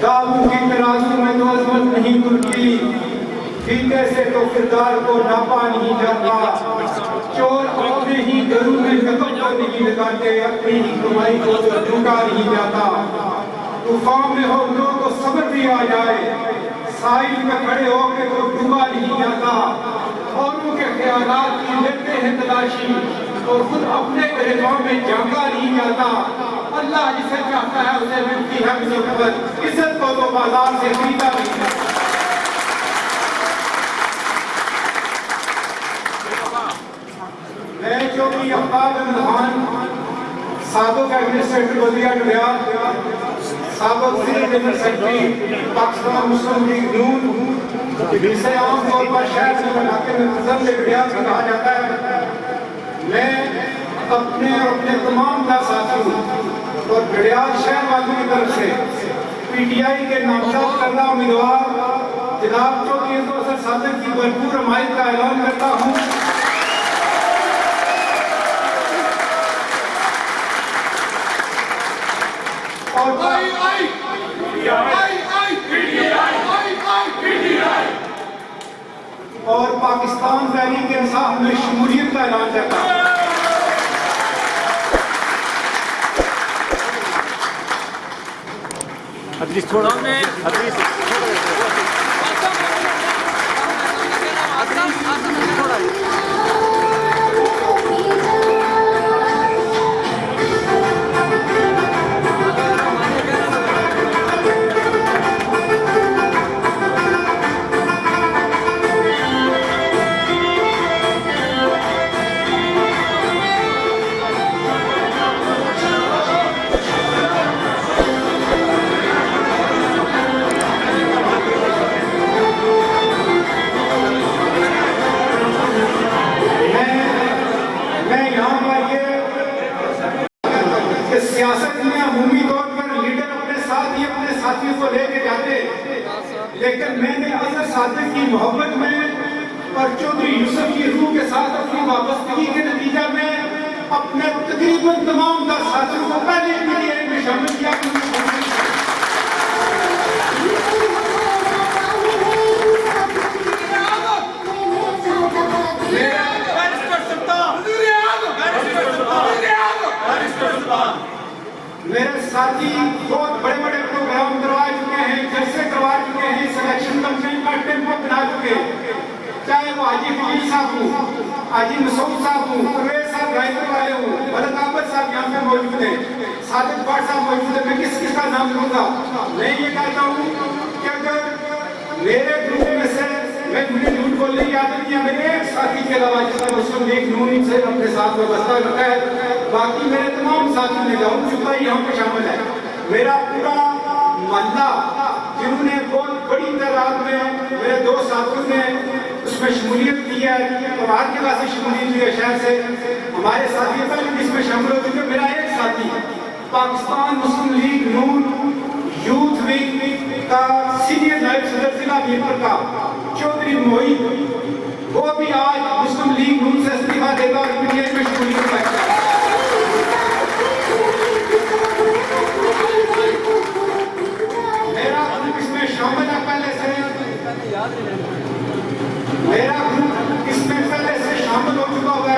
दाऊ की तराजू में तो अजमत नहीं तुर्की, फीते से तो किरदार को नापा नहीं जाता। चोर अपने ही घरों में कदम को नहीं लगाते, अपनी ही कमाई को तो ढूंढा नहीं जाता। तूफान में हो तो सब्र भी आ जाए, साहिल में खड़े होके तो डूबा नहीं जाता। औरों के ख्यालात की लेते हैं तलाशी, और खुद अपने गिरफ्तार में जागा नहीं जाता। अल्लाह जिसे चाहता है उसे मिलती है मुसीबत, इज्जत को तो बाजार से खरीदा नहीं जाता। मैं चौधरी अब्बास खान, साबिक एडमिनिस्ट्रेटर वज़ीर रियाद, साबिक जनरल सेक्रेटरी पाकिस्तान मुस्लिम लीग नून, जिसे आमतौर पर शहर से इलाके में नजर से रियाद कहा जाता है, मैं अपने और अपने तमाम साथियों और गड़ियाल शहर वालों की तरफ से पीटीआई के नामजद करदा उम्मीदवार जनाब चौधरी अब्बास सादिक की भरपूर हमायत का ऐलान करता हूँ। और पाकिस्तान तहरीक इंसाफ में शमूलियत का ऐलान करता है। थोड़ा सियासत में अमूमी तौर पर लीडर अपने साथ ही अपने साथियों को लेके जाते, लेकिन मैंने अजहर सादिक की मोहब्बत में और चौधरी यूसुफ की रूह के साथ अपनी वाबस्तगी के नतीजा में अपने तकरीबन तमाम साथियों को पहले पीटीआई में शामिल किया। मेरे साथी बहुत बड़े बड़े प्रोग्राम करवा चुके हैं, जलसे करवा चुके हैं, सिलेक्शन कमीशन का टेम्पो बना चुके, चाहे वो हाजी फकीर साहब हो, हाजी मसूद साहब हो, परवेज साहब गायकर वाले हो, मलक आबद साहब यहाँ पे मौजूद है, सादिक भाट साहब मौजूद है। मैं किस किस का नाम लूंगा? मैं ये कहता हूँ कि अगर मेरे ग्रुप में से मुझे झूठ बोलने की आदत नहीं है, मेरे एक साथी के अलावा जिसने मुस्लिम लीग नून से अपने साथ व्यवस्था रखा है, बाकी मेरे तमाम साथी ने जाऊँ चुका यहाँ पे शामिल है। मेरा पूरा मोहल्ला जिन्होंने बहुत बड़ी तादाद में मेरे दो साथियों ने उसमें शमूलियत की है और आज के बाद शमूलियत की है शहर से हमारे साथी पहले इसमें शामिल हो चुके। मेरा एक साथी पाकिस्तान मुस्लिम लीग नून यूथ विंग का सीनियर नायब सदर जिला मीरपुर का चौधरी मोहित, वो भी आज मुस्लिम लीग नून से इस्तीफा देगा और पीटीआई में शमूलियत करेगा। मेरा ग्रुप इसमें शामिल है पहले से, मेरा ग्रुप इसमें पहले से शामिल हो चुका हुआ है।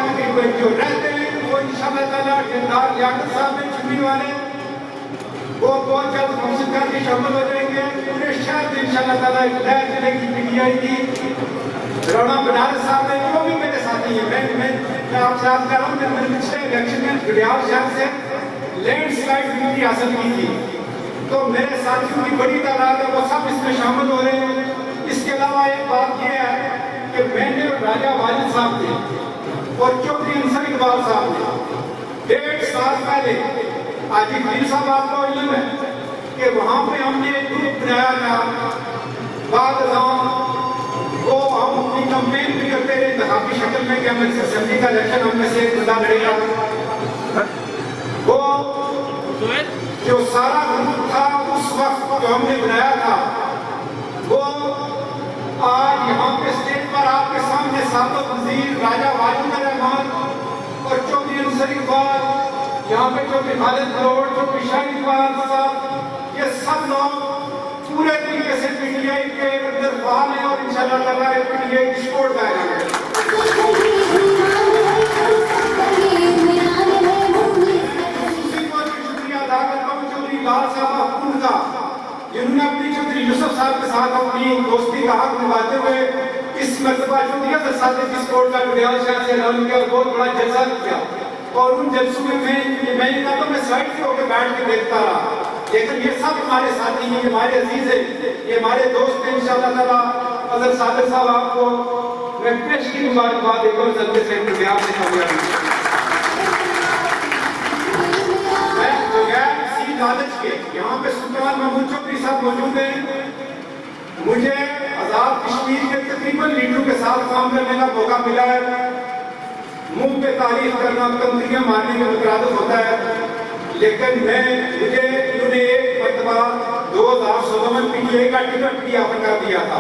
जो रहते हैं वो इंशाअल्लाह ताला जनाब लियाकत साहब में चुनने वाले वो बहुत जल्द हमसे करके शामिल हो जाएंगे। पूरे शहर में इंशाअल्लाह ताला एक लहर चलेगी पीटीआई की। राणा बनारस साहब है, वो भी मेरे साथी है। मैं आपसे याद कर रहा हूँ, मैंने पिछले इलेक्शन में गड़ियाल शहर से लैंडस्लाइड विक्ट्री हासिल की थी, तो मेरे साथियों की बड़ी तादाद है, वो सब इसमें शामिल हो रहे हैं। इसके अलावा एक बात यह है कि मैंने राजा वाजिद साहब थे और चौधरी अंसर इकबाल साहब ने 1.5 साल पहले, आज खलील साहब आपको इल्म है कि वहाँ पे हमने एक ग्रुप बनाया था, बाद वो हम अपनी कंपेन भी करते रहे इंतखाबी शक्ल में कि हम असेंबली का इलेक्शन हम में से एक बंदा लड़ेगा। वो जो सारा ग्रुप था उस वक्त जो हमने बनाया था, वो आज यहाँ पे स्टेज पर आपके सामने साबिक वजीर राजा वाजिद रहमान और चौधरी अंसर इकबाल यहाँ पे चौधरी खालिद करोड़, चौधरी शाहिद इकबाल साहब, ये सब लोग पूरे तरीके से पीटीआई के अंदर फाल हैं और इंशाल्लाह ताला पीटीआई की सपोर्ट करेंगे। शुक्रिया अदा करता हूँ चौधरी लाल साहब का, जिन्होंने अपनी चौधरी यूसुफ साहब के साथ अपनी दोस्ती का हक निभाते हुए इस मरतबा चौधरी अजहर सादिक की सपोर्ट का डुडियाल शहर से ऐलान किया और बहुत बड़ा जलसा किया। और उन जलसों में मैंने कहा तो मैं साइड से होकर बैठ के देखता रहा, लेकिन ये सब हमारे साथी हैं, हमारे अजीज हैं, ये हमारे दोस्त हैं। इंशाअल्लाह ताला अजहर सादिक साहब आपको मैं पेश की मुबारकबाद देता हूँ जल्दी से इंतजार से कामयाबी। मैं बगैर किसी लालच के यहाँ पे सुल्तान महमूद चौधरी साहब मौजूद हैं, मुझे आजाद कश्मीर के तकरीबन लीडरों के साथ काम करने का मौका मिला है। मुंह पे तारीफ करना, तंत्रियां मारने में मुतरादिफ होता है, लेकिन मुझे उन्होंने एक मरतबा 2016 में पीटीआई का टिकट भी ऑफर कर दिया था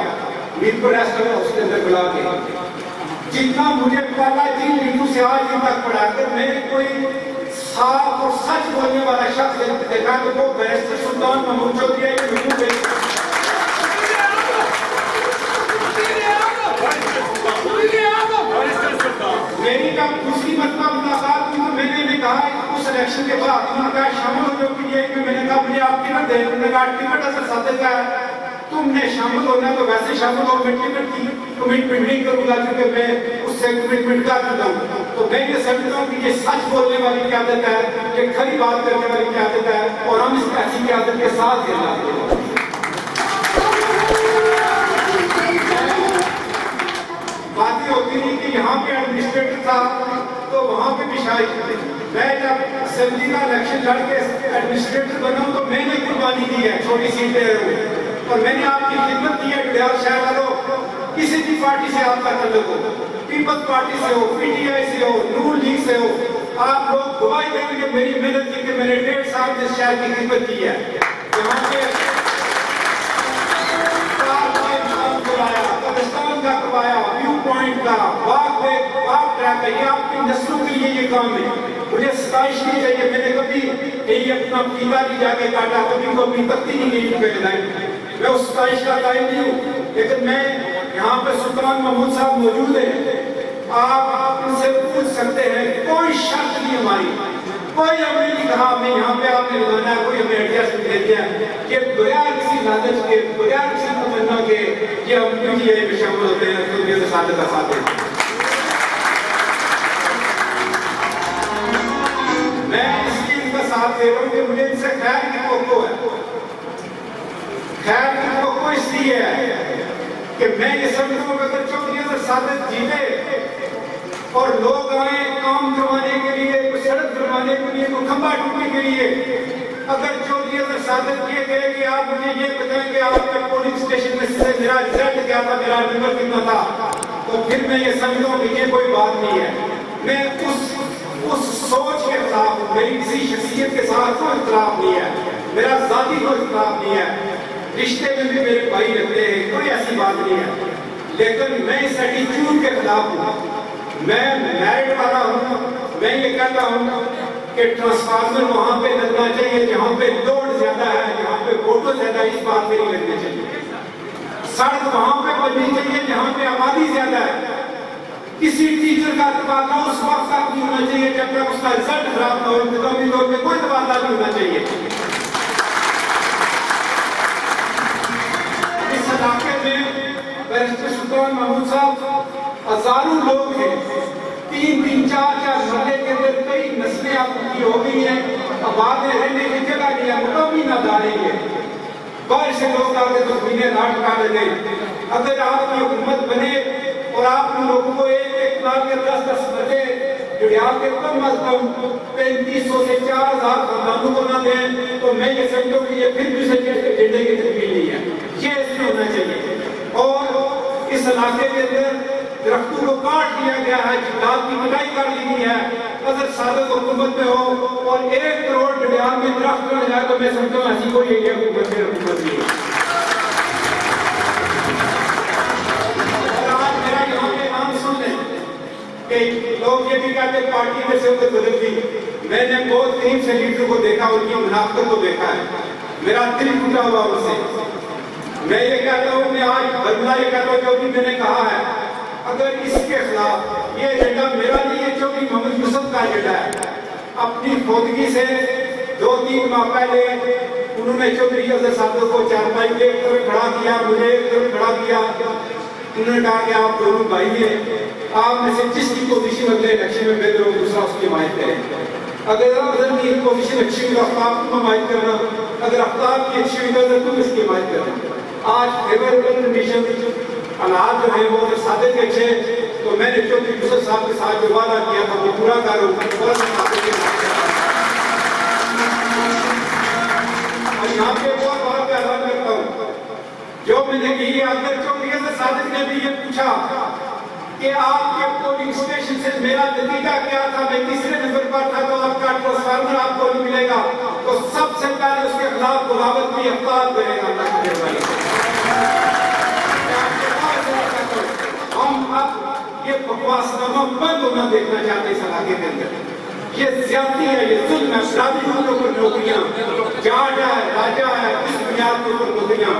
मीरपुर रेस्ट हाउस के अंदर बुला के। जितना मुझे पता जिन लीडरों से आज दिन तक पढ़ाकर मैंने कोई साफ और सच बोलने वाला शख्स देखा तो वो बैरिस्टर सुल्तान महमूद चौधरी है। मेरी कब दूसरी मरतबा मुलाकात हुई तो मैंने भी कहा उस इलेक्शन के बाद उन्होंने कहा शामिल हो जाओ पीटीआई में। मैंने कहा मुझे आप टिकट दें, उन्होंने कहा टिकट असल सादे का है, तुमने शामिल होना तो वैसे शामिल हो, मैं टिकट की कमिटमेंट नहीं करूंगा क्योंकि मैं उससे कमिटमेंट कर चुका हूँ। तो मैं ये समझता हूँ कि ये सच बोलने वाली क्यादत है, ये खरी बात करने वाली क्यादत है और हम इस ऐसी क्यादत के साथ खेलना। बातें होती नहीं कि यहाँ पे एडमिनिस्ट्रेटर था तो वहाँ पे भी शायद मैं जब असेंबली का इलेक्शन लड़ के एडमिनिस्ट्रेटर बना तो मैंने कुर्बानी दी है छोटी सीटें और मैंने आपकी खिदमत की है। डुडियाल शहर वालों, किसी भी पार्टी से आपका ताल्लुक हो, पीपल्स पार्टी से हो, पीटीआई से हो, नून लीग से हो, आप लोग गवाही देंगे मेरी मेहनत की कि मैंने 1.5 साल इस शहर की खिदमत की है। यहाँ पे का करवाया, व्यू पॉइंट का, बाग ट्रैक का, ये आपकी नस्लों के लिए ये काम है। मुझे 27 नहीं चाहिए, मैंने कभी कहीं अपना पीला नहीं जाके काटा, कभी को अपनी पत्ती नहीं गई लगाई, मैं उस 27 का कायम नहीं हूँ। लेकिन मैं यहाँ पे सुल्तान महमूद साहब मौजूद है, आप उनसे पूछ सकते हैं, कोई शर्त नहीं हमारी, कोई हमने नहीं कहा हमें यहाँ पे आपने लगाना है, कोई हमें एडजस्ट दे दिया कि बगैर किसी लालच के, बगैर किसी तमन्ना के कि हम पीटीआई में शामिल होते हैं तो मेरे साथ का साथ है। मैं इसलिए इनका साथ दे रहा हूँ कि मुझे इनसे खैर की तवक्को है। खैर की तवक्को इसलिए है कि मैं ये समझता हूँ अगर चौधरी अजहर सादिक जीते और लोग आए काम करवाने के लिए, कोई सड़क बनवाने के लिए, कोई खंबा टूटने के लिए, अगर चौधरी अजहर सादिक किए गए कि आप मुझे ये बताएंगे आपके पोलिंग स्टेशन में से मेरा रिजल्ट क्या था, मेरा नंबर कितना था, तो फिर मैं ये समझता हूँ कि ये कोई बात नहीं है। मैं उस सोच के खिलाफ हूँ, मेरी किसी शख्सियत के साथ कोई इख्तिलाफ नहीं है, मेरा जाती कोई इख्तिलाफ नहीं है, रिश्ते में भी मेरे भाई रहते हैं, कोई ऐसी बात नहीं है। लेकिन मैं इस एटीट्यूड के खिलाफ हूँ। मैं मेरिट वाला हूँ, मैं ये कहता हूँ कि ट्रांसफार्मर वहाँ पे लगना चाहिए जहाँ पे लोड ज्यादा है, जहाँ पे वोटो ज्यादा, इस बात पे नहीं लगने चाहिए। सड़क वहाँ पे बननी चाहिए जहाँ पे आबादी ज्यादा है। किसी टीचर का तबादला उस वक्त तक नहीं होना चाहिए जब तक उसका रिजल्ट खराब ना हो, इंतजामी तौर पर कोई तबादला नहीं होना चाहिए। इस इलाके में बैरिस्टर सुल्तान महमूद साहब हजारों लोग हैं, 3-3, 4-4 मरले के अंदर कई नस्लें आपकी हो गई हैं, आबाद रहने की जगह नहीं है, मुकामी ना डालेंगे, बाहर से लोग आके तो महीने रात काट गए। अगर आपकी हुकूमत बने और आप लोगों को 1-1 लाख के 10-10 मरले डुडियाल के कम अज कम 3500 से 4000 खानदानों को ना दें तो मैं ये समझता हूँ कि ये फिर भी एजेंडे की तकमील नहीं है, ये इसमें होना चाहिए। और इस इलाके के अंदर दरख्तों को काट दिया गया है, जंगलात की कटाई कर दी गई है। अगर सादिक हुकूमत में हो और 1 करोड़ डुडियाल में दरख्त लग जाए तो मैं समझता हूँ ऐसी कोई एरिया हुकूमत नहीं है। आज मेरा यहाँ पे नाम सुन लें कि लोग ये भी कहते पार्टी में से उधर बदल दी, मैंने बहुत करीब से लीडर को देखा, उनकी मुनाफत को देखा है, मेरा दिल टूटा हुआ उनसे। मैं ये कहता हूँ, मैं आज बदला ये कहता हूँ, जो भी मैंने कहा है, अगर इसके खिलाफ ये एजेंडा मेरा नहीं है, चौधरी मोहम्मद यूसुफ का एजेंडा है। अपनी खोदगी से 2-3 माह पहले उन्होंने चौधरी अजहर साहब को चारपाई के एक तरफ खड़ा किया, मुझे एक तरफ खड़ा किया। उन्होंने कहा कि आप दोनों भाई हैं, आप में से जिसकी पोजीशन अगले इलेक्शन में बेहतर हो दूसरा उसकी हिमायत करें। अगर अजहर की पोजीशन अच्छी हुई तो आफ्ताब को हिमायत करना, अगर आफ्ताब की अच्छी हुई तो अजहर तुम इसकी हिमायत करना। आज फेवरेबल कंडीशन हालात जो है वो अगर सादे के अच्छे, तो मैंने चौधरी यूसुफ साहब के साथ जो वादा किया था वो पूरा करूँ। और यहाँ पे बहुत बड़ा ऐलान करता हूँ, जो मैंने की अगर चौधरी अजहर सादिक ने भी ये पूछा कि आपके पोलिंग स्टेशन से मेरा नतीजा क्या था, मैं तीसरे नंबर पर था, तो आपका ट्रांसफार्मर आपको नहीं मिलेगा, तो सबसे पहले उसके खिलाफ बगावत की अख्तार करेगा। हम अब ये बकवासनामा बंद होना देखना चाहते हैं इस इलाके के अंदर। ये ज्यादती है, ये जुल्म है, शादियों के ऊपर नौकरियां, जाट है, राजा है, इस बुनियाद के ऊपर नौकरियां,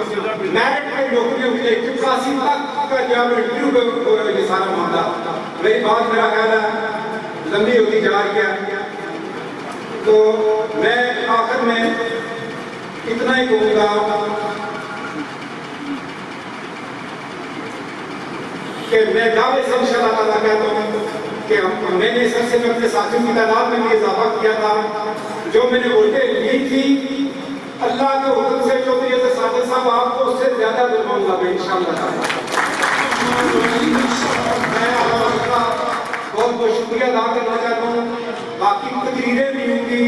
मेरिट पे नौकरियों के लिए 85 तक का जो है इंटरव्यू पे हो रहा है ये सारा मामला। मेरी बात मेरा ख्याल है लंबी होती जा रही है, तो मैं आखिर में इतना ही कहूँगा कि मैं दावे से इंशाअल्लाह ताला कहता हूँ कि मैंने सबसे अपने साथियों की तादाद में भी इजाफा किया था। जो मैंने वोटें ली थी अल्लाह के हुक्म से चौधरी अजहर सादिक साहब आपको उससे ज्यादा दिलवाऊंगा मैं इंशाअल्लाह। मैं आपका बहुत बहुत शुक्रिया अदा करना चाहता हूँ। बाकी तकरीरें भी होंगी,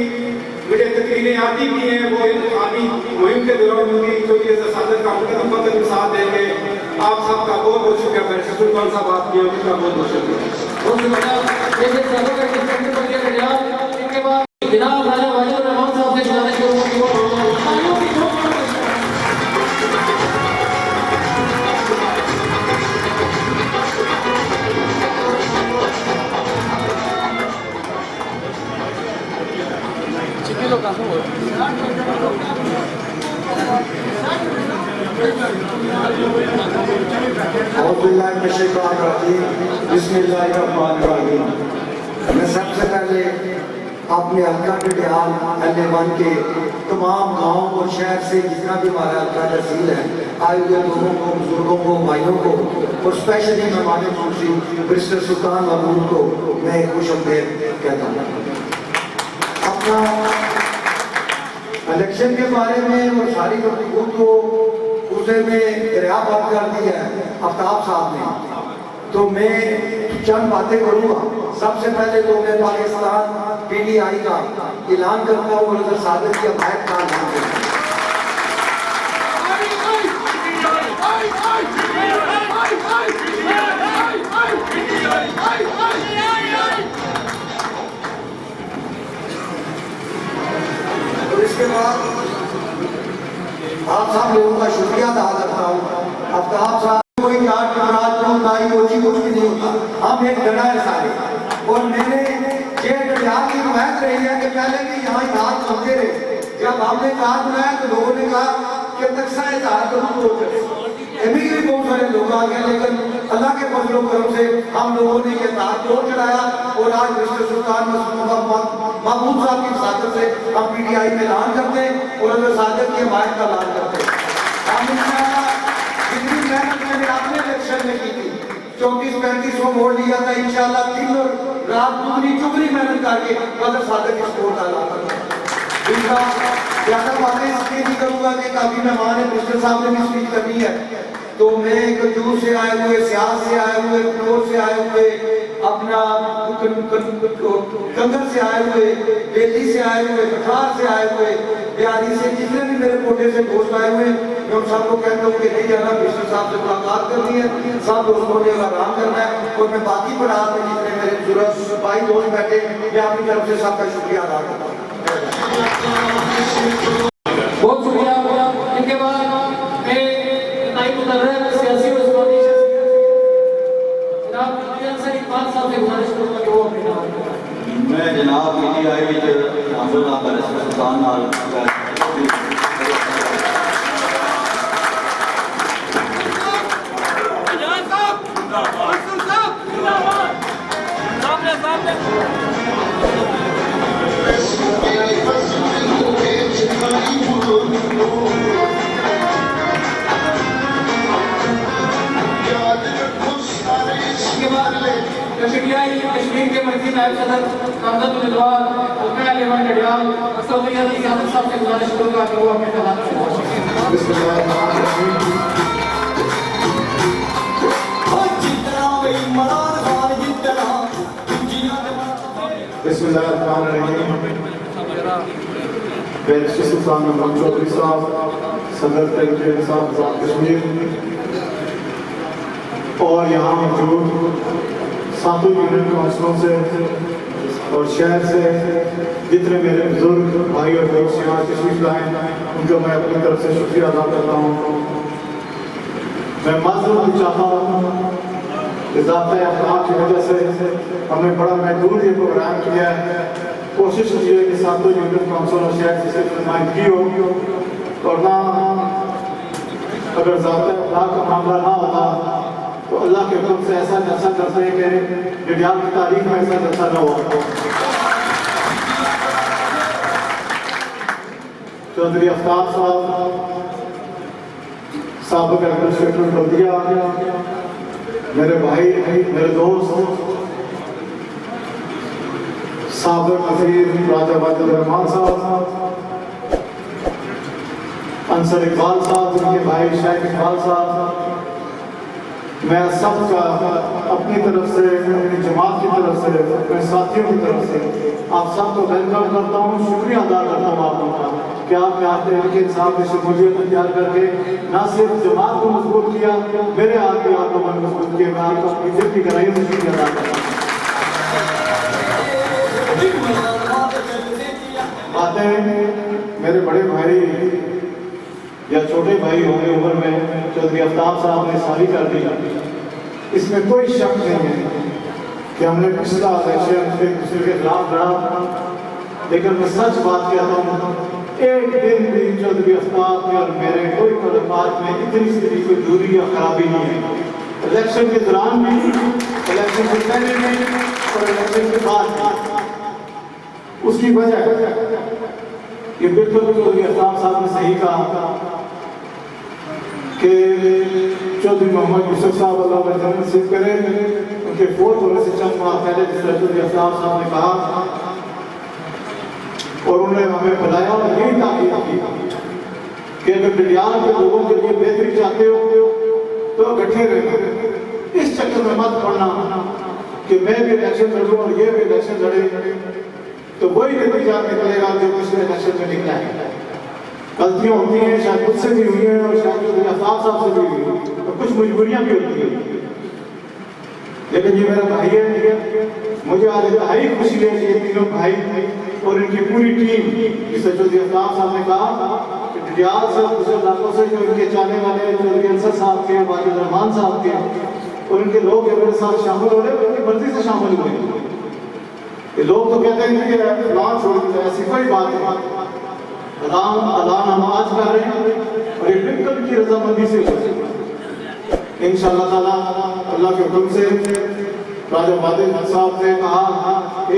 मुझे तकरीरें आती भी हैं, वो इंतखाबी मुहिम के दौरान होंगी। चौधरी अजहर सादिक का मुकदम साथ देंगे। आप सबका बहुत बहुत शुक्रिया। मेरे ससुर साहब आपकी उनका बहुत बहुत शुक्रिया। इनके बाद जनाब राजा वाजिद रहमान साहब से गुजारिश करूंगा कि वो मैं सबसे पहले अपने हल्का टिडियाल अल्लेवन के तमाम गाँव और शहर से जितना भी हमारा हल्का तहसील है आए हुए लोगों को, बुजुर्गों को, भाइयों को और स्पेशली मेहमान खुशी मिस्टर सुल्तान महमूद को मैं खुशआमदीद कहता हूँ। अपना इलेक्शन के बारे में और सारी गुफ्तगू को उसे में रिहा बात कर दी है आफ्ताब साहब ने, तो मैं चंद बातें करूंगा। सबसे पहले तो मैं पाकिस्तान PTI का ऐलान करता हूँ और अजहर सादिक की हमायत का ऐलान करता हूँ। और इसके बाद आप सब लोगों का शुक्रिया अदा करता हूँ। आफ्ताब साहब कोई जाट नाई कोची कुछ भी नहीं होता, हम एक डरा है सारे। और मैंने ये डरियाल की हिमायत रही है कि पहले भी यहाँ हाथ बनते रहे। जब हमने कार्ड बनाया तो लोगों ने कहा कि तकसा है भी बहुत सारे लोग आ गए, लेकिन अल्लाह के फजल करम से हम लोगों ने ये तार तोड़ चढ़ाया और आज मिस्टर सुल्तान महमूद साहब की सादत से हम PTI में ऐलान करते हैं और अजहर सादिक की हिमायत का ऐलान करते हैं। जितनी मेहनत मैंने अपने इलेक्शन में की थी, 34-35 वोट लिया था, इंशाल्लाह दिन और रात दुगनी चुगनी मेहनत करके अजहर सादिक की सपोर्ट का ऐलान करते हैं। इनका ज्यादा बातें इसलिए नहीं करूंगा कि काफी मेहमान है, मिस्टर साहब ने भी स्पीच करनी है, तो मैं कजूर से आए हुए, सियाल से आए हुए, फ्लोर से आए हुए, अपना कंगर से आए हुए, दिल्ली से आए हुए, कठार से आए हुए, बिहारी से, जितने भी मेरे कोटे से दोस्त आए हुए, मैं उन सबको कहता हूँ कि नहीं जाना, मिस्टर साहब से मुलाकात करनी है, सब दोस्तों ने आराम करना है। और मैं बाकी पढ़ा में जितने मेरे बुजुर्ग भाई दोस्त बैठे, मैं अपनी तरफ से सबका शुक्रिया अदा करता हूँ। बहुत शुक्रिया। इनके बाद मैं नाइब मुदर्रिस सियासी और इस्लामी जनाब इकबाल साहब से गुजारिश करूंगा कि वो अपनी मैं जनाब जनाब PTI हमला बैरिस्टर सुल्तान नाल कश्मीर के मर्जी नायब सदर नामजद उम्मीदवार उस्मान अली खान डडियाल साहब से गुजारिश करूंगा कि वो अपने खिलाफ बैरिस्टर सुल्तान मोहम्मद चौधरी साहब, सदर तहरीक इंसाफ आज़ाद कश्मीर और यहाँ मौजूद सातों यूनियन काउंसिलों से और शहर से जितने मेरे बुजुर्ग भाई और दोस्त यहाँ तशरीफ लाए, उनका मैं अपनी तरफ से शुक्रिया अदा करता हूँ। मैं माजूर भी चाहता हूँ ज़ाब्ता अख़लाक़ की वजह से हमने बड़ा महदूद ये प्रोग्राम किया है। कोशिश की है कि सातों यूनियन काउंसिल और शहर से सिर्फ नुमाइंदगी हो और ना अगर ज़ाब्ता अख़लाक़ का मामला ना होता तो अल्लाह के हुक्म से ऐसा जलसा करते हैं कि विज्ञान की तारीख में ऐसा जलसा न हुआ। चौधरी आफ्ताब साहब, साबिक़ एडमिनिस्ट्रेटर बल्दिया, मेरे भाई, मेरे दोस्त, साबिक़ वज़ीर राजा वाजिद रहमान साहब, अंसर इकबाल साहब, उनके भाई शेख इकबाल साहब, मैं सबका अपनी तरफ से, अपनी जमात की तरफ से, अपने साथियों की तरफ से आप सबको वेलकम करता हूँ, शुक्रिया अदा करता हूँ आप लोगों का कि आपने आपके इंसाफ की शमूलियत तैयार करके ना सिर्फ जमात को मजबूत किया, मेरे हाथ भी आप लोगों ने मजबूत किया। मैं आपको अपनी दिल की गहराई से शुक्रिया अदा करता हूँ। बातें मेरे बड़े भाई या छोटे भाई होंगे उम्र में, चौधरी आफ्ताब साहब ने सारी कर दी। इसमें कोई शक नहीं है कि हमने पिछला इलेक्शन एक दूसरे के खिलाफ लड़ा, लेकिन मैं सच बात कहता हूँ, एक दिन भी चौधरी आफ्ताब के और मेरे कोई तल्लुकात में इतनी सी कोई दूरी या खराबी नहीं है। इलेक्शन के दौरान भी, इलेक्शन से पहले भी और इलेक्शन के बाद। उसकी वजह कि बिल्कुल चौधरी आफ्ताब साहब ने सही कहा कि चौधरी मोहम्मद यूसुफ साहब अल्लाह जन्नत नसीब करे, उनके फोर्थ होने से चंद माह पहले जिस तरह चौधरी आफ्ताब साहब ने कहा और उन्होंने हमें बुलाया और यही ताकीद की कि अगर डडियाल के लोगों के लिए बेहतरी चाहते हो तो इकट्ठे रहना, इस चक्कर में मत पड़ना कि मैं भी इलेक्शन लड़ूं और ये भी इलेक्शन लड़े तो वही नतीजा निकलेगा जो पिछले इलेक्शन में निकला है। गलतियाँ होती हैं, शायद मुझसे भी हुई हैं और शायद चौधरी आफ्ताब साहब से भी हुई हैं और कुछ मजबूरियाँ भी होती हैं, लेकिन ये मेरा भाई है। मुझे आज इंतहाई खुशी है कि ये तीनों भाई और इनकी पूरी टीम, जिसे चौधरी आफ्ताब साहब ने कहा कि डडियाल से दूसरे इलाकों से जो इनके चाहने वाले चौधरी अंसर साहब के, वाजिद रहमान साहब के और इनके लोग मेरे साथ शामिल हो रहे, उनकी मर्जी से शामिल हुए। ये लोग तो कहते हैं कि ऐलान छोड़ दो, ऐसी कोई बात नहीं। ऐलान हम आज कर रहे हैं और ये बिल्कुल की रजामंदी से इंशाअल्लाह ताला अल्लाह के हुक्म से राजा वाजिद साहब ने कहा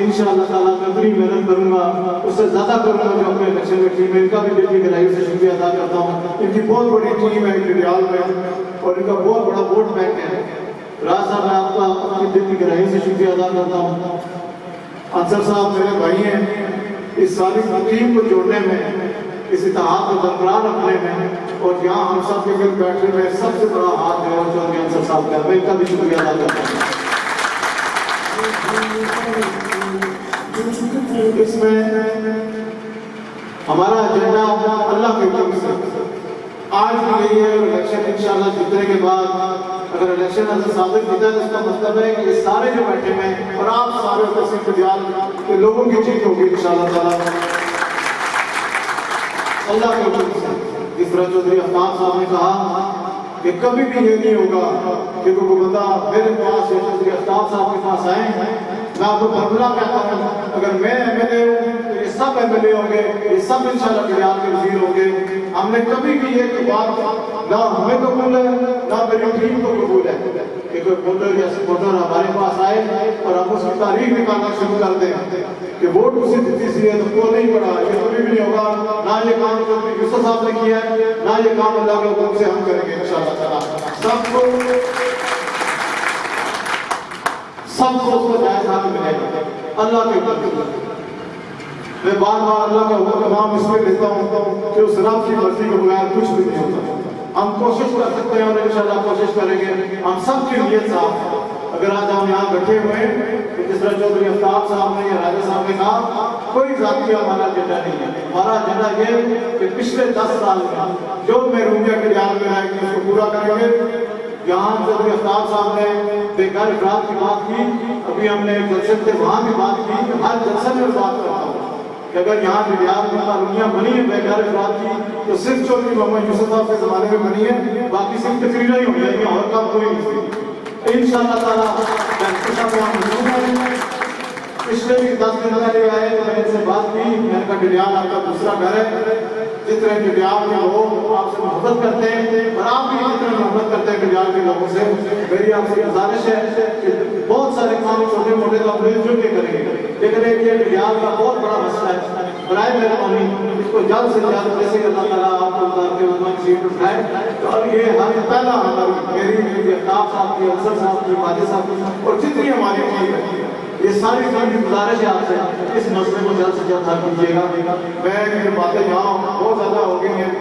इंशाअल्लाह ताला मैं बड़ी मेहनत करूंगा, उससे ज्यादा करूंगा जो अपने इलेक्शन में टीम है। इनका भी दिल की गहराई से शुक्रिया अदा करता हूँ। इनकी बहुत बड़ी टीम है डडियाल में और इनका बहुत बड़ा वोट बैंक है। राज साहब मैं आपका अपनी दिल की गहराई से शुक्रिया अदा करता हूँ। अंसर साहब मेरे भाई हैं, इस सारी टीम को जोड़ने में, इस इत्तेहाद को बरकरार रखने में और यहाँ हम सब के फिर बैठने में सबसे बड़ा हाथ है और चौधरी अंसर साहब का, मैं इनका भी शुक्रिया अदा करता हूँ। इसमें हमारा एजेंडा अल्लाह के हुक्म से आज भी यही है। इलेक्शन इंशाअल्लाह जीतने के बाद अगर इलेक्शन साबित जीता तो इसका मतलब है कि ये सारे जो बैठे हैं और आप सारे उपस्थित डडियाल के लोगों की जीत होगी इंशाअल्लाह ताला अल्लाह के हुक्म से। जिस तरह चौधरी आफ्ताब साहब ने कहा कि कभी भी ये नहीं होगा कि कोई बंदा मेरे पास या चौधरी आफ्ताब साहब के पास आए मैं आपको फॉर्मूला कहता हूँ, अगर मैं एमएलए हूँ तो ये सब एमएलए होंगे, ये सब इंशाल्लाह गुजरात के वजीर होंगे। हमने कभी भी ये बात ना हमें कबूल है ना मेरी टीम को कबूल है कि कोई वोटर या सपोर्टर हमारे पास आए और हम उसकी तारीख निकालना शुरू कर दें कि वोट उसी दी सी है तो वो नहीं पड़ा, ये कभी भी नहीं होगा। ना ये काम यूसुफ साहब ने किया है, ना ये काम अल्लाह के हुक्म से हम करेंगे इंशाल्लाह ताला। सबको उसको जायज हाथ मिलेगा अल्लाह के हुक्म। मैं बार बार अल्लाह का हुक्म तमाम इसलिए लेता हूँ कि उस रब की मर्जी के बगैर कुछ भी नहीं होता। हम कोशिश कर सकते हैं और इंशाल्लाह कोशिश करेंगे, हम सब की नीयत साफ है। अगर आज हम यहाँ बैठे हुए हैं तो जिस तरह चौधरी अफ्ताब साहब ने या राजा साहब ने कहा, कोई जाती हमारा एजेंडा नहीं है। हमारा एजेंडा ये कि पिछले 10 साल में जो महरूमिया के ध्यान में आएगी उसको पूरा करेंगे। यहाँ चौधरी अफ्ताब साहब ने बेकार अफराद की बात की, अभी हमने एक जलसे थे वहाँ भी बात की। हर जलसे में बात करता हूँ कि अगर यहाँ बिहार में कानूनियाँ बनी है बेकार अफराद की तो सिर्फ चौधरी मोहम्मद यूसुफ साहब के ज़माने में बनी है, बाकी सिर्फ तकरीरें ही हो जाएंगी और काम कोई नहीं। इंशाअल्लाह ताला पिछले भी 10 दिन पहले आए तो मैंने इनसे बात की, मैंने कहा डिडियाल आपका दूसरा घर है, जितने डिडियाल के लोग आपसे मोहब्बत करते हैं और आप भी जितने मोहब्बत करते हैं डिडियाल के लोगों से, मेरी आपसे गुजारिश है कि बहुत सारे काम छोटे मोटे तो मिलजुल के करेंगे, लेकिन एक ये डिडियाल का बहुत बड़ा मसला है। बनाए मेहरबानी इसको जल्द से जल्द जैसे अल्लाह ताला आपको के उम्मीद सीट उठाए तो अब ये हर पहला हमारी मेरी अफ्ताब साहब की, अफसर साहब की, वाजिद साहब की और जितनी हमारी टीम है, ये सारी टीम की गुजारिश है आपसे इस मसले को जल्द से जल्द हल कीजिएगा। मैं ये बातें यहाँ बहुत ज़्यादा हो गई हैं,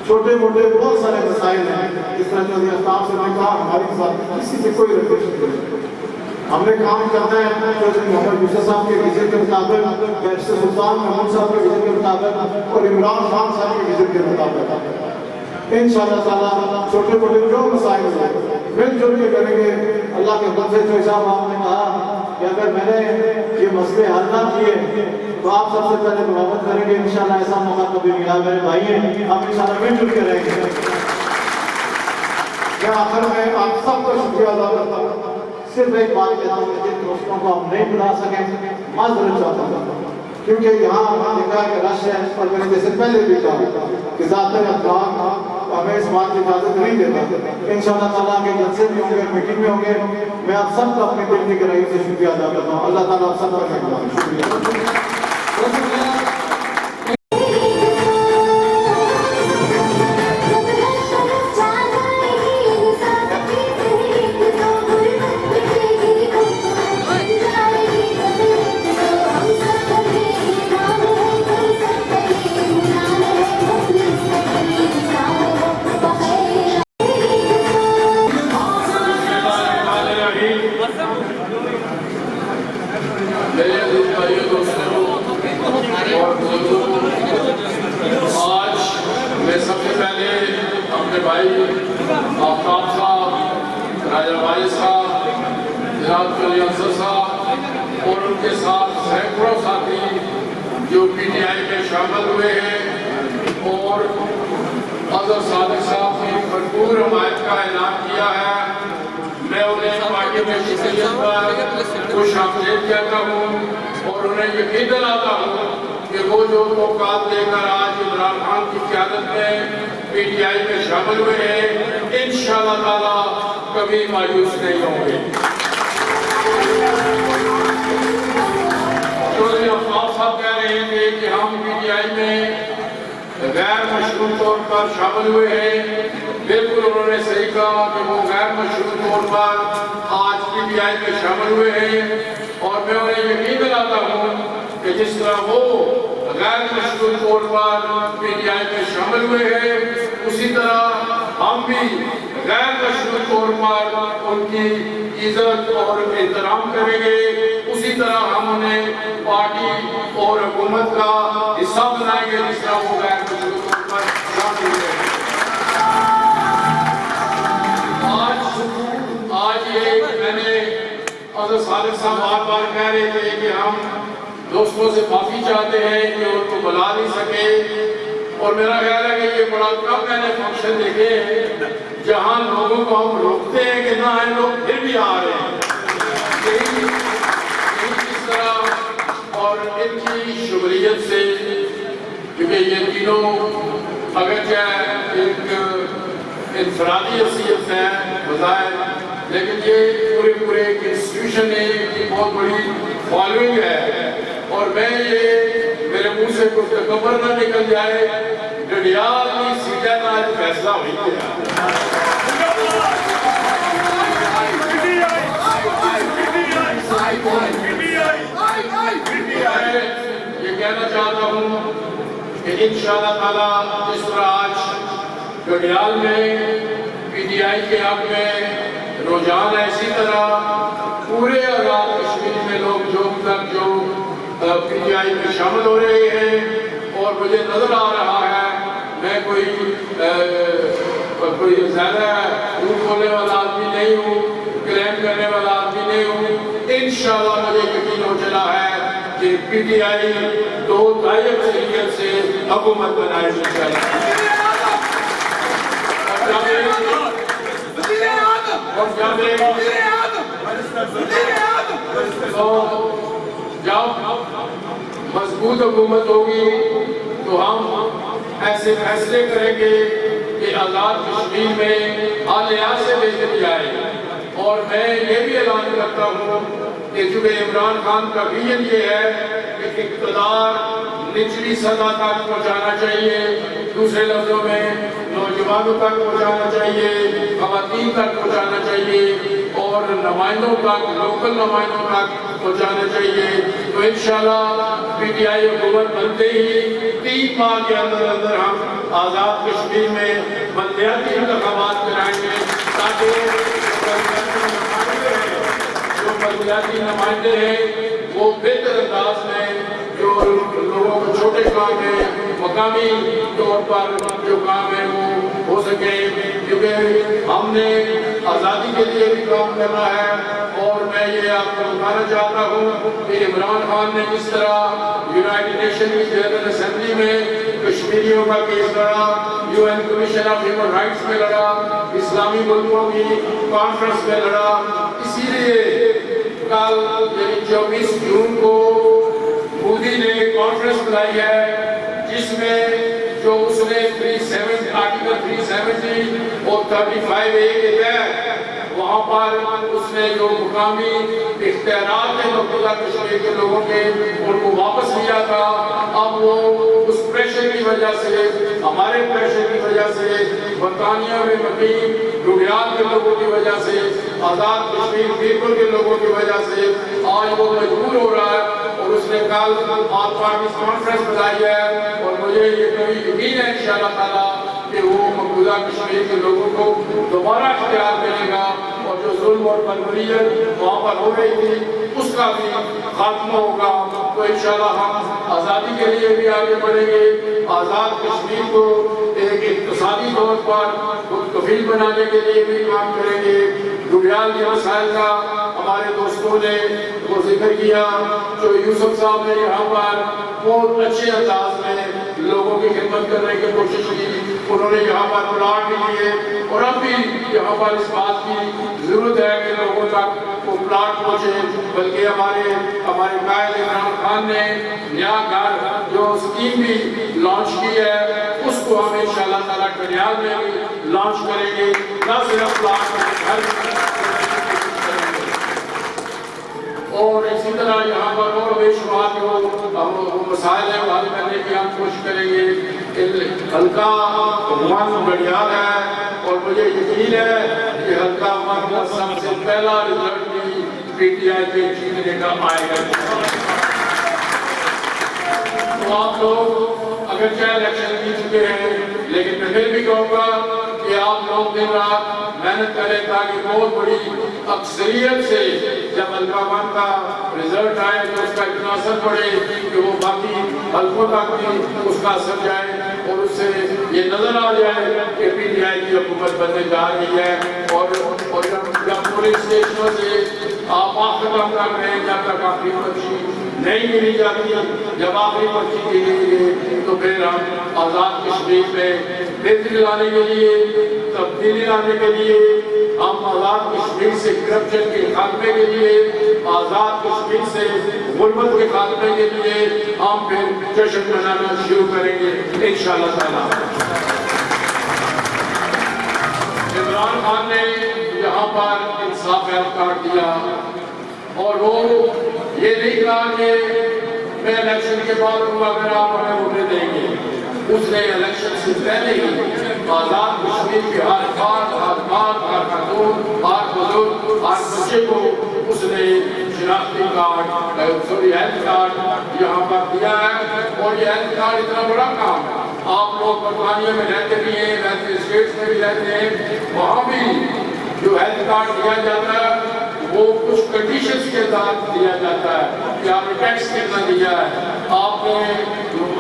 छोटे मोटे बहुत सारे मसाइल हैं, जिस तरह चौधरी अफ्ताब से मैंने कहा हमारी साथ किसी से कोई रिक्वेस्ट नहीं, हमने काम करना है चौधरी मोहम्मद यूसुफ साहब के विजन के मुताबिक, बैरिस्टर सुल्तान महमूद साहब के विजन के मुताबिक और इमरान खान साहब के विजन के मुताबिक। इंशाअल्लाह ताला छोटे मोटे जो मसाइल हैं मिलजुल के करेंगे। अल्लाह के हुक्म से चौधरी साहब आपने कहा कि अगर मैंने ये मसले हल ना किए तो आप सबसे पहले मुलाकात करेंगे इंशाअल्लाह। ऐसा मौका कभी मिला मेरे भाई हैं, हम इंशाअल्लाह मिलजुल के रहेंगे। मैं आखिर में आप सबका शुक्रिया अदा करता हूँ। सिर्फ एक बात कहता हूँ, जिन दोस्तों को हम नहीं बुला सके माजरत चाहता हूँ, क्योंकि यहाँ देखा कि रश है और मैंने जैसे पहले भी कहा कि ज़ाती अफराद हमें इस बात की इजाज़त नहीं देता। इंशाअल्लाह ताला के जलसे भी होंगे, मीटिंग में होंगे। मैं आप सबका अपने दिल की गहराई से शुक्रिया अदा करता हूँ। अल्लाह ताला आप सबका शुक्रिया। मैं सबसे पहले अपने भाई आफ्ताब साहब, राजा भाई साहब, जनाब चौधरी अफसर साहब और उनके साथ सैकड़ों साथी जो PTI में शामिल हुए हैं और अजहर सादिक साहब की भरपूर हमायत का ऐलान किया है, मैं उन्हें पार्टी में शमूलियत पर खुशामदीद कहता हूँ और उन्हें यकीन दिलाता हूँ कि वो जो औकात लेकर आज इमरान खान की क़यादत में PTI में शामिल हुए हैं, इंशाअल्लाह ताला कभी मायूस नहीं होंगे। चौधरी अफ्ताब साहब कह रहे थे कि हम PTI में गैर मशरूत तौर पर शामिल हुए हैं। बिल्कुल उन्होंने सही कहा कि वो गैर मशरूत तौर पर आज PTI में शामिल हुए हैं और मैं उन्हें यकीन दिलाता हूँ कि जिस तरह वो गैर मशरूत तौर पर PTI में शामिल हुए हैं, उसी तरह हम भी गैर मशरूत तौर पर उनकी इज्जत और एहतराम करेंगे। उसी तरह हम उन्हें पार्टी और हुकूमत का हिस्सा बनाएंगे जिस तरह वो गैर मशरूत तौर पर शामिल हुए। आज ये मैंने अजहर सादिक साहब बार बार कह रहे थे कि हम दोस्तों से माफी चाहते हैं कि उनको बुला नहीं सके और मेरा ख्याल है कि ये बड़ा कम मैंने फंक्शन देखे हैं जहां लोगों को हम रोकते हैं कि ना आए, लोग फिर भी आ रहे हैं। की शुमूलियत से, क्योंकि ये तीनों अगरचे एक इंफरादी हैसियत है बज़ाहिर, लेकिन ये पूरे एक इंस्टीट्यूशन है, की बहुत बड़ी फॉलोइंग है। और मैं ये मेरे मुंह से कुछ तकब्बुर ना निकल जाए, डडियाल की सीटा का आज फैसला हुई है। ये कहना चाहता हूँ कि इंशाअल्लाह ताला जिस तरह आज डडियाल में PTI के हक में रोजाना इसी तरह पूरे आज़ाद कश्मीर में लोग जो PTI में शामिल हो रहे हैं, और मुझे नजर आ रहा है मैं कोई ज्यादा झूठ बोलने वाला आदमी नहीं हूँ, क्लेम करने वाला आदमी नहीं हूँ। इंशाअल्लाह मुझे यकीन हो चला है कि PTI 2-2.5 अक्सरियत से हुकूमत बनाएगी। जब मजबूत हुकूमत होगी तो हम ऐसे फैसले करेंगे कि आज़ाद कश्मीर में आलिया से बेहतरी आए। और मैं ये भी ऐलान करता हूँ कि चूंकि इमरान खान का विजन ये है कि इक़्तिदार निचली सतह तक पहुँचाना चाहिए, दूसरे लफ्जों में नौजवानों तक पहुँचाना चाहिए, ख़वातीन तक पहुँचाना चाहिए, और नुमाइंदों तक, लोकल नुमाइंदों तक पहुँचाना चाहिए। तो इंशाअल्लाह PTI हुकूमत बनते ही 3 माह के अंदर हम आज़ाद कश्मीर में बलदियाती इंतख़ाबात कराएंगे, ताकि जो बलदियाती नुमाइंदे हैं वो बेहतर अंदाज में जो लोगों को छोटे काम में मकामी तौर पर जो काम है वो हो सके, क्योंकि हमने आज़ादी के लिए भी काम करना है। और मैं ये आपको बताना चाहता हूँ कि इमरान खान ने किस तरह यूनाइटेड नेशन की जनरल असेंबली में कश्मीरियों का केस लड़ा, UN commission of human rights में लड़ा, इस्लामी मुल्कों की कॉन्फ्रेंस में लड़ा। इसीलिए कल 24 जून को मोदी ने कॉन्फ्रेंस बुलाई है, जिसमें जो उसने आर्टिकल 370 और 35A के तहत वहाँ पर उसने जो मुकामी इख्तियारात है मकबूजा कश्मीर के लोगों के, उनको वापस लिया था। अब वो उस प्रेशर की वजह से, हमारे प्रेशर की वजह से, बरतानिया में मकीन डडियाल के लोगों की वजह से, आज़ाद कश्मीर पीपल के लोगों की वजह से आज वो मजबूर हो रहा है। और उसने कल ऑल पार्टी कॉन्फ्रेंस बुलाई है, और मुझे ये यकीन है इंशाअल्लाह ताला कि वो मकबूजा कश्मीर के लोगों को दोबारा इख्तियार मिलेगा, और जो जुल्म और बदबरीत वहाँ पर हो रही थी उसका भी खात्मा होगा। तो इंशाअल्लाह हम आज़ादी के लिए भी आगे बढ़ेंगे, आज़ाद कश्मीर को एक इक़्तिसादी तौर पर खुद कफील बनाने के लिए भी काम करेंगे। डडियाल के मसाइल का हमारे दोस्तों ने वो जिक्र किया, जो यूसुफ साहब ने यहाँ पर बहुत अच्छे अंदाज में लोगों की खिदमत करने की कोशिश की। उन्होंने यहाँ पर प्लाट भी लिए, और अब भी यहाँ पर इस बात की जरूरत है कि लोगों तक वो प्लाट पहुँचे। बल्कि हमारे कायद इमरान खान ने नया घर जो स्कीम भी लॉन्च की है, उसको हम इंशाअल्लाह ताला डडियाल में भी लॉन्च करेंगे। न सिर्फ प्लाट और इसी तरह यहाँ पर और बेशुमार जो मसाइल है वो हल करने की हम कोशिश करेंगे। हल्का 1 डडियाल है, और मुझे यकीन है कि हल्का 1 का सबसे पहला रिजल्ट भी PTI के जीतने का आएगा। तो आप लोग अगर चाहे इलेक्शन जीत चुके हैं, लेकिन मैं फिर भी कहूँगा कि आप लोग दिन रात मेहनत करें, ताकि बहुत बड़ी अक्सरियत से जब हल्का 1 का रिजल्ट आए तो उसका इतना असर पड़े कि वो बाकी हल्कों तक भी उसका असर जाए, और उससे ये नजर आ जाए कि PTI की हुकूमत बनने जा रही है। और जब पुलिस स्टेशनों से आप खत्म कर रहे हैं, जब तक आखिरी पर्ची नहीं मिली जाती, जब आखिरी पर्ची मिलेगी तो फिर हम आज़ाद कश्मीर में बेहतरी लाने के लिए, तब्दीली लाने के लिए हम आज़ाद कश्मीर से करप्शन के खात्मे के लिए, आज़ाद कश्मीर से गुर्बत के खात्मे के लिए हम फिर जश्न मनाना शुरू करेंगे इंशाअल्लाह ताला। इमरान खान ने यहाँ पर इंसाफ कार्ड दिया और वो ये नहीं कहा कि मैं इलेक्शन के बाद हूँ अगर आप हमें वोटें देंगे। उसने इलेक्शन से पहले ही आज़ाद कश्मीर के हर खान, हर खान, हर खातून, हर बुजुर्ग, हर बच्चे को उसने शनाख्ती कार्ड, सॉरी हेल्थ कार्ड यहाँ पर दिया है। और ये हेल्थ कार्ड इतना बड़ा काम है। आप लोग बरतानिया में रहते भी हैं, वैसे स्टेट्स में भी रहते हैं, वहाँ भी जो हेल्थ कार्ड दिया जाता है वो कुछ कंडीशंस के साथ दिया जाता है कि आपने टैक्स कितना दिया है, आपने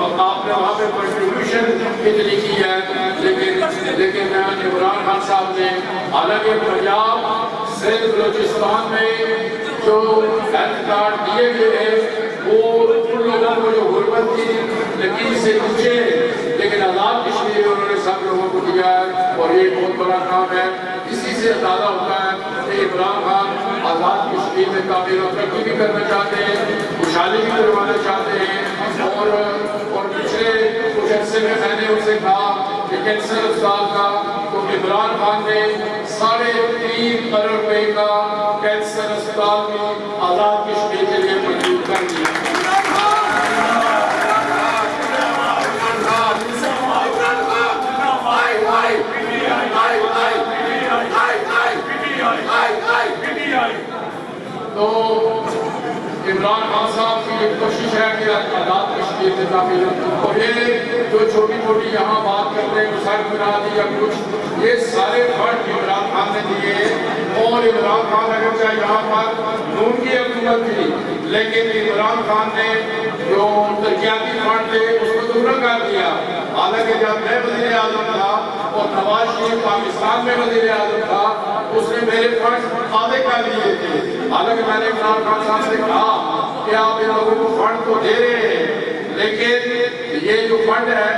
वहाँ पे कंट्रीब्यूशन कितनी की है। लेकिन इमरान खान साहब ने, हालांकि पंजाब सिंध बलूचिस्तान में जो हेल्थ कार्ड दिए गए हैं वो उन लोगों को जो गुर्बत की लकीर से नीचे, लेकिन आज़ाद कश्मीर उन्होंने सब लोगों को दिया है और ये बहुत बड़ा काम है। इसी से अंदाजा होता है कि इमरान खान आज़ाद कश्मीर में काफी तरक्की भी करना चाहते हैं, खुशहाली भी करवाना चाहते हैं। और पिछले कुछ अर्से में मैंने उनसे कहा कि कैंसर अस्पताल का, तो इमरान खान ने 3.5 करोड़ रुपए का कैंसर अस्पताल में आज़ाद कश्मीर के लिए मंजूर कर दिया। तो इमरान खान साहब की एक कोशिश है कि आज़ाद कश्मीर से काफी, और ये जो छोटी छोटी यहाँ बात करते हैं सड़क बना दी या कुछ, ये सारे फंड इमरान खान ने दिए। और इमरान खान अगर चाहे यहाँ पर नून की हुकूमत थी, लेकिन इमरान खान ने जो तरक्याती फंड थे उसको दूर कर दिया। हालांकि जब मैं वज़ीर आज़म था और नवाज शरीफ पाकिस्तान में वज़ीर आज़म था, उसने मेरे फंड आधे कर दिए थे। हालांकि मैंने इमरान खान साहब से कहा कि आप इन लोगों को फंड तो दे रहे हैं, लेकिन ये जो फंड है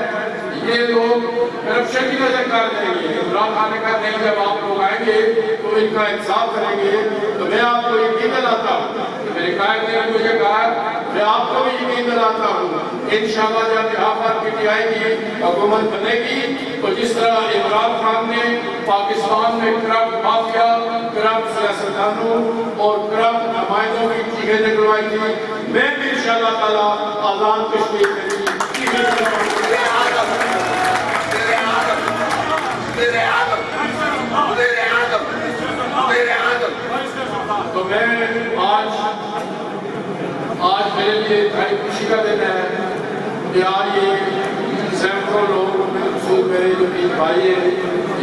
ये लोग करप्शन की वजह कर देंगे। इमरान खान ने कहा नहीं, जब आप लोग आएंगे तो इनका इंसाफ करेंगे। तो मैं आपको यकीन दिलाता हूँ, मेरे कायद ने मुझे कहा, मैं आपको भी यकीन दिलाता हूँ इंशाअल्लाह जब यहाँ पर PTI की हुकूमत बनेगी तो जिस तरह इमरान खान ने पाकिस्तान में करप्ट माफिया, करप्ट सियासतदानों और करप्ट नुमाइंदों की चीखें निकलवाई थी, मैं भी इंशाअल्लाह ताला आज़ाद कश्मीर में तो मैं आज मेरे लिए बड़ी खुशी का दिन है कि आज ये सैकड़ों लोग, मेरे जो 3 भाई हैं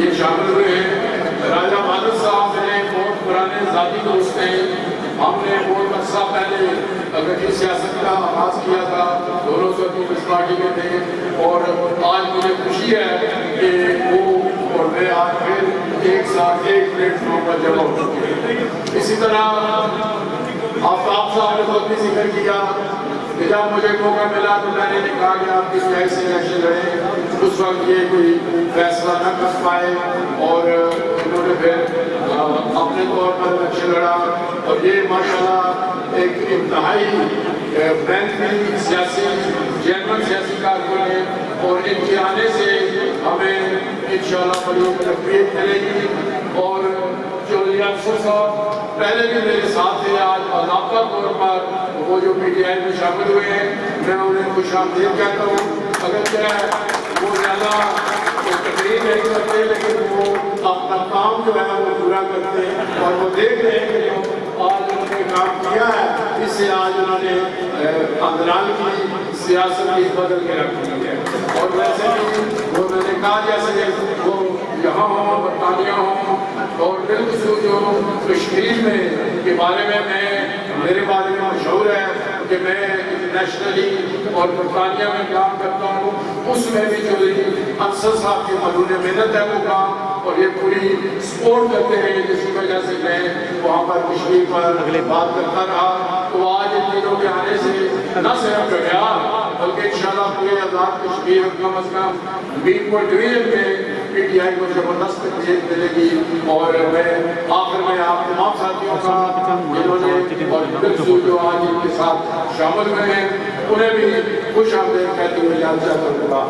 ये शामिल हुए हैं। राजा मानस साहब मेरे बहुत पुराने ज़ाती दोस्त हैं। हमने बहुत अर्सा पहले गठित सियासत का आगाज किया था, दोनों से पीपल्स पार्टी के थे। और आज मुझे खुशी है कि वो और मैं आज फिर एक साथ एक प्लेटफॉर्म पर जमा हो चुके। इसी तरह आफ्ताब साहब ने बहुत भी जिक्र किया कि जब मुझे मौका मिला तो मैंने कहा कि आप किस तरह से इलेक्शन लड़े। उस वक्त ये कोई फैसला न कर पाए और उन्होंने फिर अपने तौर पर इलेक्शन लड़ा। और ये माशाल्लाह एक इंतहाई मेहनती सियासी, जेन्युइन सियासी कारकुन है और इनके आने से हमें इंशाअल्लाह बड़ी तकलीफ मिलेगी। और चौधरी अफसर साहब पहले भी मेरे साथ थे, आज बाकायदा तौर पर वो जो PTI में शामिल हुए हैं, मैं उन्हें खुशामदीद कहता हूँ। अगर क्या वो ज़्यादा तकरीर नहीं करते, लेकिन वो अपना काम जो है वो पूरा करते हैं और वो देख रहे हैं कि आज उन्होंने काम किया है, इससे आज उन्होंने अंदरान की सियासत की बदल के रख दी है। और वैसे भी वो मैंने कहा जैसे वो यहाँ हों, बरतानिया हों और बिल्कुल जो कश्मीर में के बारे में मेरे बारे में मशहूर है कि मैं इंटरनेशनली और बरतानिया में काम करता हूँ, उसमें भी चौधरी अफसर साहब की मजूद मेहनत है वो काम, और ये पूरी सपोर्ट करते हैं, जिसकी वजह से मैं वहाँ पर कश्मीर पर बात करता रहा। तो आज इन तीनों के आने से न सिर्फ गया बल्कि इंशाअल्लाह पूरे आज़ाद कश्मीर कम अज़ कम मीरपुर डिवीजन में PTI को जबरदस्त जीत मिलेगी। और मैं आखिर में आप तमाम साथियों का जिन्होंने और जो आज इनके साथ शामिल हुए हैं उन्हें भी खुश आमदीद कहते हुए याद करूँगा।